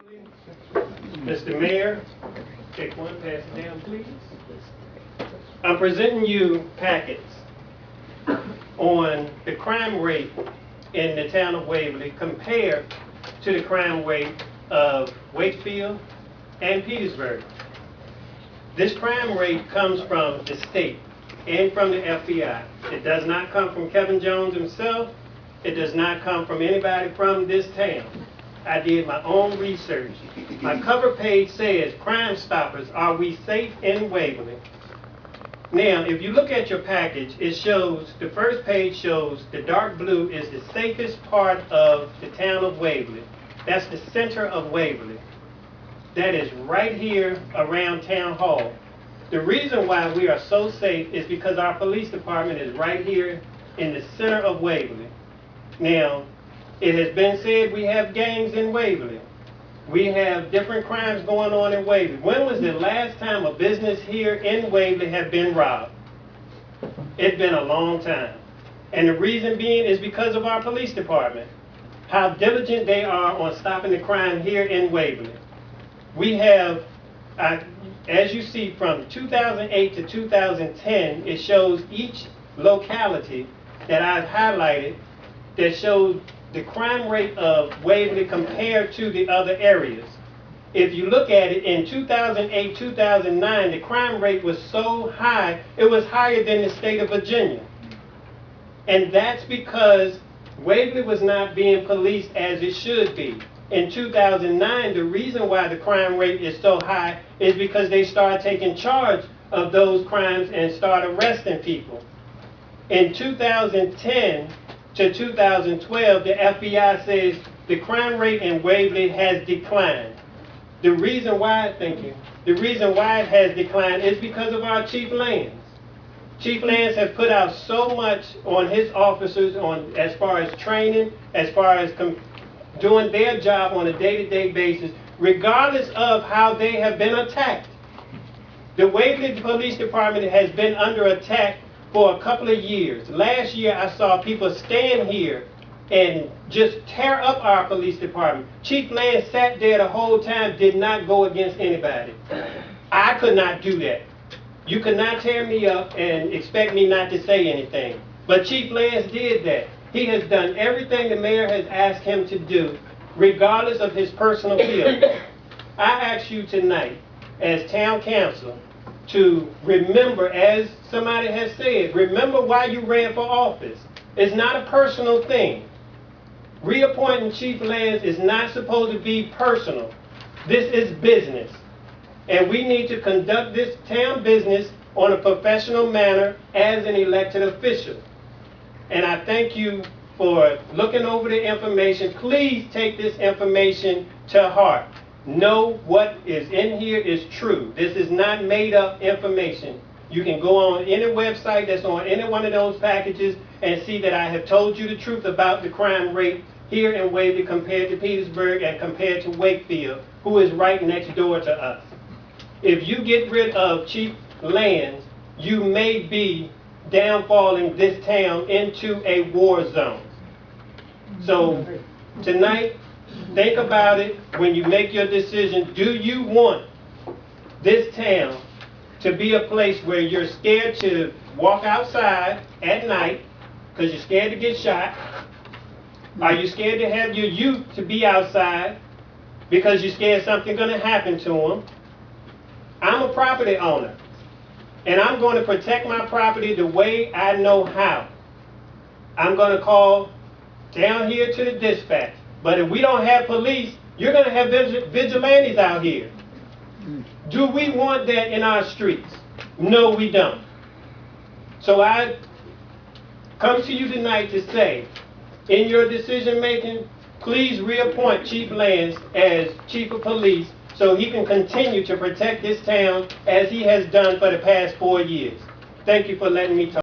Mr. Mayor, take one, pass it down, please. I'm presenting you packets on the crime rate in the town of Waverly compared to the crime rate of Wakefield and Petersburg. This crime rate comes from the state and from the FBI. It does not come from Kevin Jones himself. It does not come from anybody from this town. I did my own research. My cover page says, Crime Stoppers, are we safe in Waverly? Now, if you look at your package, it shows, the first page shows the dark blue is the safest part of the town of Waverly. That's the center of Waverly. That is right here around Town Hall. The reason why we are so safe is because our police department is right here in the center of Waverly. Now, it has been said we have gangs in Waverly. We have different crimes going on in Waverly. When was the last time a business here in Waverly had been robbed? It's been a long time. And the reason being is because of our police department. How diligent they are on stopping the crime here in Waverly. We have, as you see, from 2008 to 2010, it shows each locality that I've highlighted that shows the crime rate of Waverly compared to the other areas. If you look at it, in 2008, 2009, the crime rate was so high, it was higher than the state of Virginia. And that's because Waverly was not being policed as it should be. In 2009, the reason why the crime rate is so high is because they started taking charge of those crimes and started arresting people. In 2010 to 2012, the FBI says the crime rate in Waverly has declined. The reason why, thank you, the reason why it has declined is because of our Chief Lance. Chief Lance has put out so much on his officers on as far as training, as far as doing their job on a day-to-day basis, regardless of how they have been attacked. The Waverly Police Department has been under attack for a couple of years. Last year, I saw people stand here and just tear up our police department. Chief Lance sat there the whole time, did not go against anybody. I could not do that. You could not tear me up and expect me not to say anything. But Chief Lance did that. He has done everything the mayor has asked him to do, regardless of his personal feelings. I ask you tonight, as town council, to remember, as somebody has said, remember why you ran for office. It's not a personal thing. Reappointing Chief Lance is not supposed to be personal. This is business. And we need to conduct this town business on a professional manner as an elected official. And I thank you for looking over the information. Please take this information to heart. Know what is in here is true. This is not made up information. You can go on any website that's on any one of those packages and see that I have told you the truth about the crime rate here in Waverly compared to Petersburg and compared to Wakefield, who is right next door to us. If you get rid of Chief Lance, you may be downfalling this town into a war zone. So tonight, think about it when you make your decision. Do you want this town to be a place where you're scared to walk outside at night because you're scared to get shot? Are you scared to have your youth to be outside because you're scared something's going to happen to them? I'm a property owner, and I'm going to protect my property the way I know how. I'm going to call down here to the dispatch. But if we don't have police, you're going to have vigilantes out here. Do we want that in our streets? No, we don't. So I come to you tonight to say, in your decision making, please reappoint Chief Lance as Chief of Police so he can continue to protect this town as he has done for the past 4 years. Thank you for letting me talk.